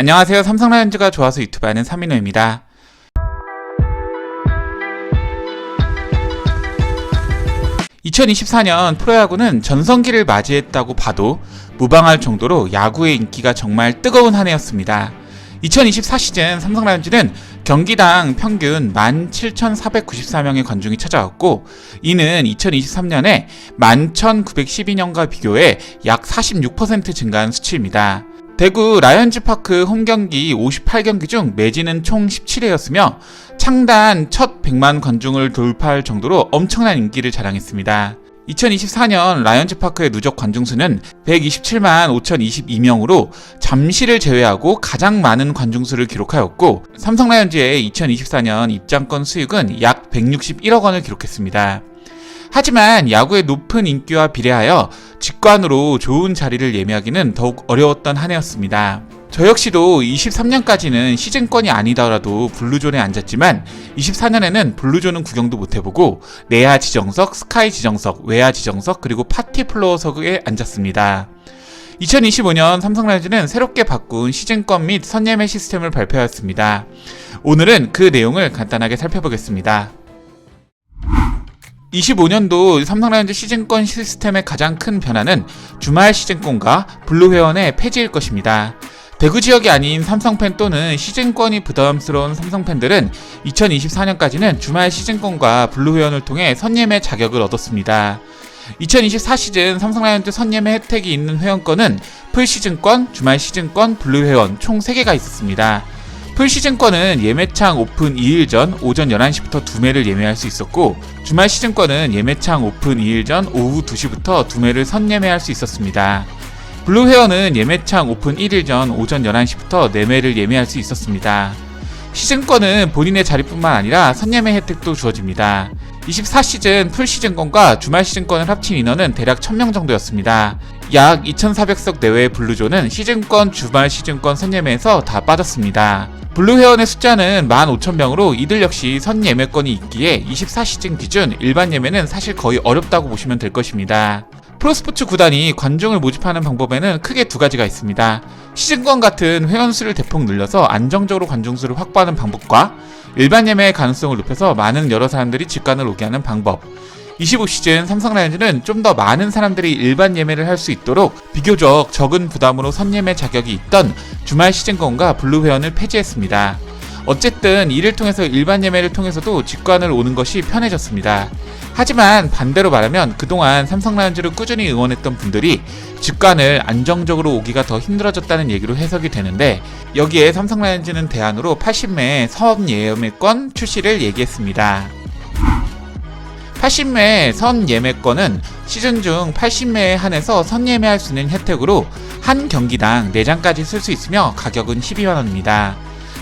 안녕하세요. 삼성라이온즈가 좋아서 유튜브 하는 삼인호입니다. (2024년) 프로야구는 전성기를 맞이했다고 봐도 무방할 정도로 야구의 인기가 정말 뜨거운 한 해였습니다. 2024 시즌 삼성라이온즈는 경기당 평균 17,494명의 관중이 찾아왔고, 이는 2023년에 11,912년과 비교해 약 46% 증가한 수치입니다. 대구 라이온즈파크 홈경기 58경기 중 매진은 총 17회였으며 창단 첫 100만 관중을 돌파할 정도로 엄청난 인기를 자랑했습니다. 2024년 라이온즈파크의 누적 관중수는 127만 5,022명으로 잠실을 제외하고 가장 많은 관중수를 기록하였고, 삼성라이온즈의 2024년 입장권 수익은 약 161억 원을 기록했습니다. 하지만 야구의 높은 인기와 비례하여 직관으로 좋은 자리를 예매하기는 더욱 어려웠던 한 해였습니다. 저 역시도 23년까지는 시즌권이 아니더라도 블루존에 앉았지만 24년에는 블루존은 구경도 못해보고 내야 지정석, 스카이 지정석, 외야 지정석, 그리고 파티 플로어석에 앉았습니다. 2025년 삼성라이온즈는 새롭게 바꾼 시즌권 및 선예매 시스템을 발표하였습니다. 오늘은 그 내용을 간단하게 살펴보겠습니다. 25년도 삼성라이온즈 시즌권 시스템의 가장 큰 변화는 주말 시즌권과 블루 회원의 폐지일 것입니다. 대구 지역이 아닌 삼성팬 또는 시즌권이 부담스러운 삼성팬들은 2024년까지는 주말 시즌권과 블루 회원을 통해 선예매 자격을 얻었습니다. 2024 시즌 삼성라이온즈 선예매 혜택이 있는 회원권은 풀시즌권, 주말 시즌권, 블루 회원 총 3개가 있었습니다. 풀시즌권은 예매창 오픈 2일 전 오전 11시부터 2매를 예매할 수 있었고, 주말 시즌권은 예매창 오픈 2일 전 오후 2시부터 2매를 선예매할 수 있었습니다. 블루 회원은 예매창 오픈 1일 전 오전 11시부터 4매를 예매할 수 있었습니다. 시즌권은 본인의 자리뿐만 아니라 선예매 혜택도 주어집니다. 24 시즌 풀시즌권과 주말 시즌권을 합친 인원은 대략 1000명 정도였습니다. 약 2400석 내외의 블루존은 시즌권, 주말 시즌권 선예매에서 다 빠졌습니다. 블루 회원의 숫자는 15,000명으로 이들 역시 선예매권이 있기에 24 시즌 기준 일반 예매는 사실 거의 어렵다고 보시면 될 것입니다. 프로스포츠 구단이 관중을 모집하는 방법에는 크게 두 가지가 있습니다. 시즌권 같은 회원수를 대폭 늘려서 안정적으로 관중수를 확보하는 방법과 일반 예매의 가능성을 높여서 많은 여러 사람들이 직관을 오게 하는 방법. 25시즌 삼성라이온즈는 좀 더 많은 사람들이 일반 예매를 할 수 있도록 비교적 적은 부담으로 선예매 자격이 있던 주말 시즌권과 블루 회원을 폐지했습니다. 어쨌든 이를 통해서 일반 예매를 통해서도 직관을 오는 것이 편해졌습니다. 하지만 반대로 말하면 그동안 삼성라이온즈를 꾸준히 응원했던 분들이 직관을 안정적으로 오기가 더 힘들어졌다는 얘기로 해석이 되는데, 여기에 삼성라이온즈는 대안으로 80매 선예매권 출시를 얘기했습니다. 80매 선예매권은 시즌 중 80매에 한해서 선예매할 수 있는 혜택으로 한 경기당 4장까지 쓸 수 있으며 가격은 12만원입니다.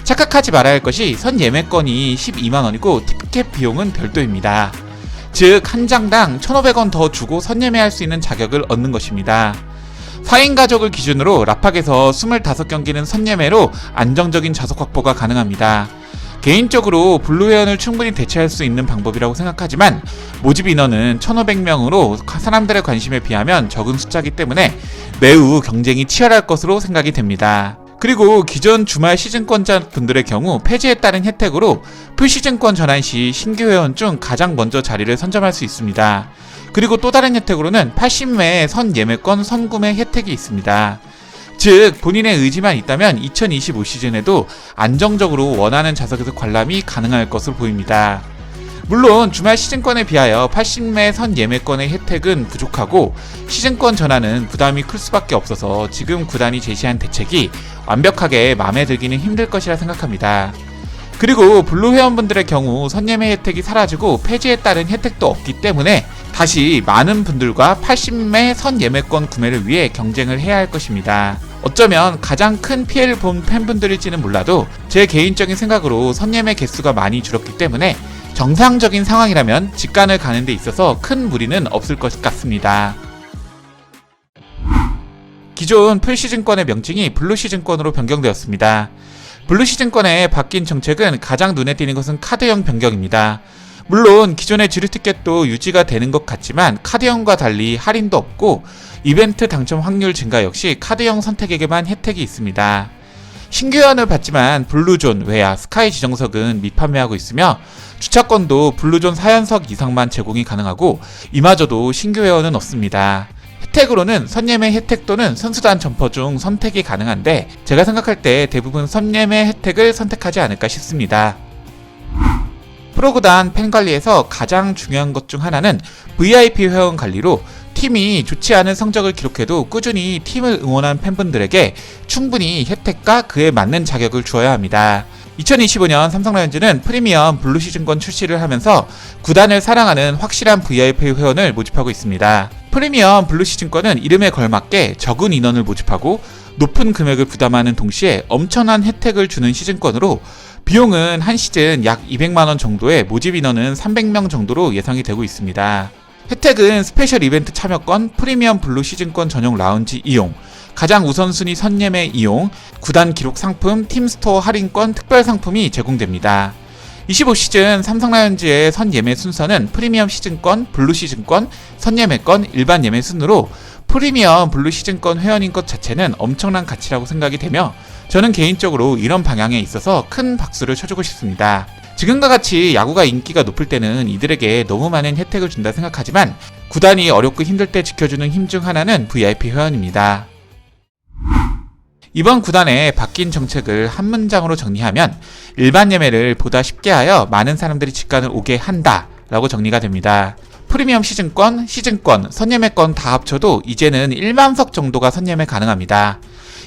착각하지 말아야 할 것이 선예매권이 12만원이고 티켓 비용은 별도입니다. 즉 한 장당 1,500원 더 주고 선예매할 수 있는 자격을 얻는 것입니다. 4인 가족을 기준으로 라팍에서 25경기는 선예매로 안정적인 좌석 확보가 가능합니다. 개인적으로 블루 회원을 충분히 대체할 수 있는 방법이라고 생각하지만 모집 인원은 1,500명으로 사람들의 관심에 비하면 적은 숫자이기 때문에 매우 경쟁이 치열할 것으로 생각이 됩니다. 그리고 기존 주말 시즌권자 분들의 경우 폐지에 따른 혜택으로 풀시즌권 전환 시 신규 회원 중 가장 먼저 자리를 선점할 수 있습니다. 그리고 또 다른 혜택으로는 80매 선예매권 선구매 혜택이 있습니다. 즉 본인의 의지만 있다면 2025 시즌에도 안정적으로 원하는 좌석에서 관람이 가능할 것으로 보입니다. 물론 주말 시즌권에 비하여 80매 선예매권의 혜택은 부족하고 시즌권 전환은 부담이 클 수밖에 없어서 지금 구단이 제시한 대책이 완벽하게 마음에 들기는 힘들 것이라 생각합니다. 그리고 블루 회원분들의 경우 선예매 혜택이 사라지고 폐지에 따른 혜택도 없기 때문에 다시 많은 분들과 80매 선예매권 구매를 위해 경쟁을 해야 할 것입니다. 어쩌면 가장 큰 피해를 본 팬분들일지는 몰라도 제 개인적인 생각으로 선예매 개수가 많이 줄었기 때문에 정상적인 상황이라면 직관을 가는 데 있어서 큰 무리는 없을 것 같습니다. 기존 풀시즌권의 명칭이 블루시즌권으로 변경되었습니다. 블루시즌권의 바뀐 정책은 가장 눈에 띄는 것은 카드형 변경입니다. 물론 기존의 주류 티켓도 유지가 되는 것 같지만 카드형과 달리 할인도 없고 이벤트 당첨 확률 증가 역시 카드형 선택에게만 혜택이 있습니다. 신규 회원을 받지만 블루존, 외야, 스카이 지정석은 미판매하고 있으며 주차권도 블루존 4연석 이상만 제공이 가능하고 이마저도 신규 회원은 없습니다. 혜택으로는 선예매 혜택 또는 선수단 점퍼 중 선택이 가능한데 제가 생각할 때 대부분 선예매 혜택을 선택하지 않을까 싶습니다. 프로구단 팬관리에서 가장 중요한 것 중 하나는 VIP 회원 관리로 팀이 좋지 않은 성적을 기록해도 꾸준히 팀을 응원한 팬분들에게 충분히 혜택과 그에 맞는 자격을 주어야 합니다. 2025년 삼성라이온즈는 프리미엄 블루 시즌권 출시를 하면서 구단을 사랑하는 확실한 VIP 회원을 모집하고 있습니다. 프리미엄 블루 시즌권은 이름에 걸맞게 적은 인원을 모집하고 높은 금액을 부담하는 동시에 엄청난 혜택을 주는 시즌권으로 비용은 한 시즌 약 200만원 정도에 모집 인원은 300명 정도로 예상이 되고 있습니다. 혜택은 스페셜 이벤트 참여권, 프리미엄 블루 시즌권 전용 라운지 이용, 가장 우선순위 선예매 이용, 구단 기록 상품, 팀스토어 할인권, 특별 상품이 제공됩니다. 25시즌 삼성라이온즈의 선예매 순서는 프리미엄 시즌권, 블루 시즌권, 선예매권, 일반 예매 순으로 프리미엄 블루 시즌권 회원인 것 자체는 엄청난 가치라고 생각이 되며 저는 개인적으로 이런 방향에 있어서 큰 박수를 쳐주고 싶습니다. 지금과 같이 야구가 인기가 높을 때는 이들에게 너무 많은 혜택을 준다 생각하지만 구단이 어렵고 힘들 때 지켜주는 힘 중 하나는 VIP 회원입니다. 이번 구단의 바뀐 정책을 한 문장으로 정리하면 일반 예매를 보다 쉽게 하여 많은 사람들이 직관을 오게 한다 라고 정리가 됩니다. 프리미엄 시즌권, 선예매권 다 합쳐도 이제는 1만석 정도가 선예매 가능합니다.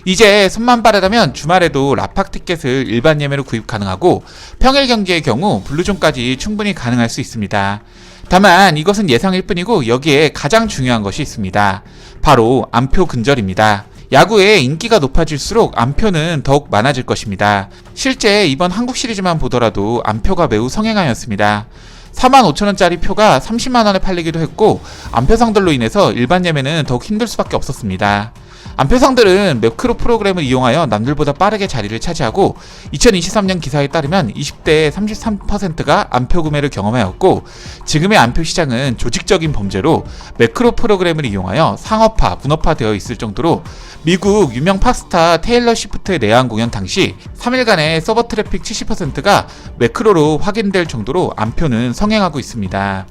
이제 손만 빠르다면 주말에도 라팍 티켓을 일반 예매로 구입 가능하고 평일 경기의 경우 블루존까지 충분히 가능할 수 있습니다. 다만 이것은 예상일 뿐이고 여기에 가장 중요한 것이 있습니다. 바로 안표 근절입니다. 야구의 인기가 높아질수록 안표는 더욱 많아질 것입니다. 실제 이번 한국 시리즈만 보더라도 안표가 매우 성행하였습니다. 45,000원짜리 표가 30만원에 팔리기도 했고 안표상들로 인해서 일반 예매는 더욱 힘들 수밖에 없었습니다. 안표상들은 매크로 프로그램을 이용하여 남들보다 빠르게 자리를 차지하고 2023년 기사에 따르면 20대의 33%가 안표 구매를 경험하였고 지금의 안표 시장은 조직적인 범죄로 매크로 프로그램을 이용하여 상업화, 문업화되어 있을 정도로 미국 유명 팝스타 테일러 시프트의 내한 공연 당시 3일간의 서버 트래픽 70%가 매크로로 확인될 정도로 안표는 성행하고 있습니다.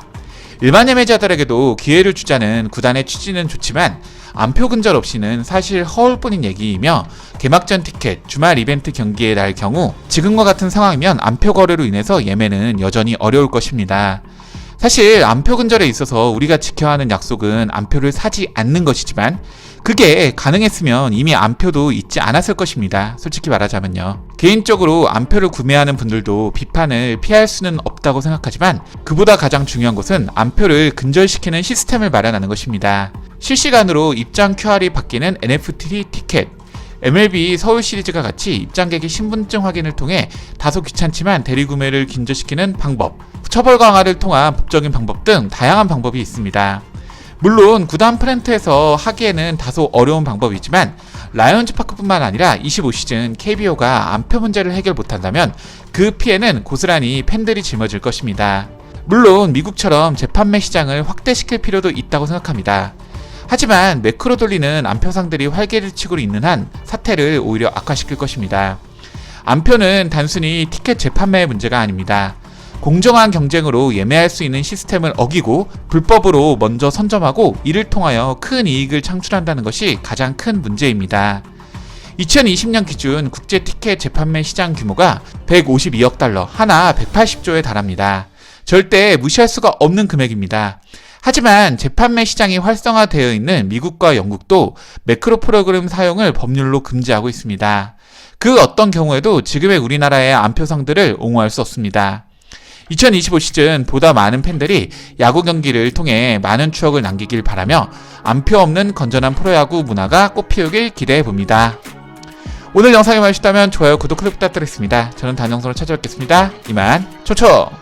일반 예매자들에게도 기회를 주자는 구단의 취지는 좋지만 안표 근절 없이는 사실 허울뿐인 얘기이며 개막전 티켓, 주말 이벤트 경기에 날 경우 지금과 같은 상황이면 안표 거래로 인해서 예매는 여전히 어려울 것입니다. 사실 안표 근절에 있어서 우리가 지켜야 하는 약속은 안표를 사지 않는 것이지만 그게 가능했으면 이미 안표도 있지 않았을 것입니다. 솔직히 말하자면요. 개인적으로 안표를 구매하는 분들도 비판을 피할 수는 없다고 생각하지만 그보다 가장 중요한 것은 안표를 근절시키는 시스템을 마련하는 것입니다. 실시간으로 입장 QR이 바뀌는 NFT 티켓, MLB 서울 시리즈가 같이 입장객의 신분증 확인을 통해 다소 귀찮지만 대리구매를 근절시키는 방법, 처벌 강화를 통한 법적인 방법 등 다양한 방법이 있습니다. 물론 구단 프렌트에서 하기에는 다소 어려운 방법이지만 라이온즈 파크뿐만 아니라 25시즌 KBO가 안표 문제를 해결 못한다면 그 피해는 고스란히 팬들이 짊어질 것입니다. 물론 미국처럼 재판매 시장을 확대시킬 필요도 있다고 생각합니다. 하지만 매크로 돌리는 안표상들이 활개를 치고 있는 한 사태를 오히려 악화시킬 것입니다. 안표는 단순히 티켓 재판매의 문제가 아닙니다. 공정한 경쟁으로 예매할 수 있는 시스템을 어기고 불법으로 먼저 선점하고 이를 통하여 큰 이익을 창출한다는 것이 가장 큰 문제입니다. 2020년 기준 국제 티켓 재판매 시장 규모가 152억 달러, 하나 180조에 달합니다. 절대 무시할 수가 없는 금액입니다. 하지만 재판매 시장이 활성화되어 있는 미국과 영국도 매크로 프로그램 사용을 법률로 금지하고 있습니다. 그 어떤 경우에도 지금의 우리나라의 안표상들을 옹호할 수 없습니다. 2025 시즌 보다 많은 팬들이 야구 경기를 통해 많은 추억을 남기길 바라며 안표 없는 건전한 프로야구 문화가 꽃피우길 기대해봅니다. 오늘 영상이 마음에 드셨다면 좋아요, 구독, 클릭 부탁드리겠습니다. 저는 다음 영상으로 찾아뵙겠습니다. 이만 초초!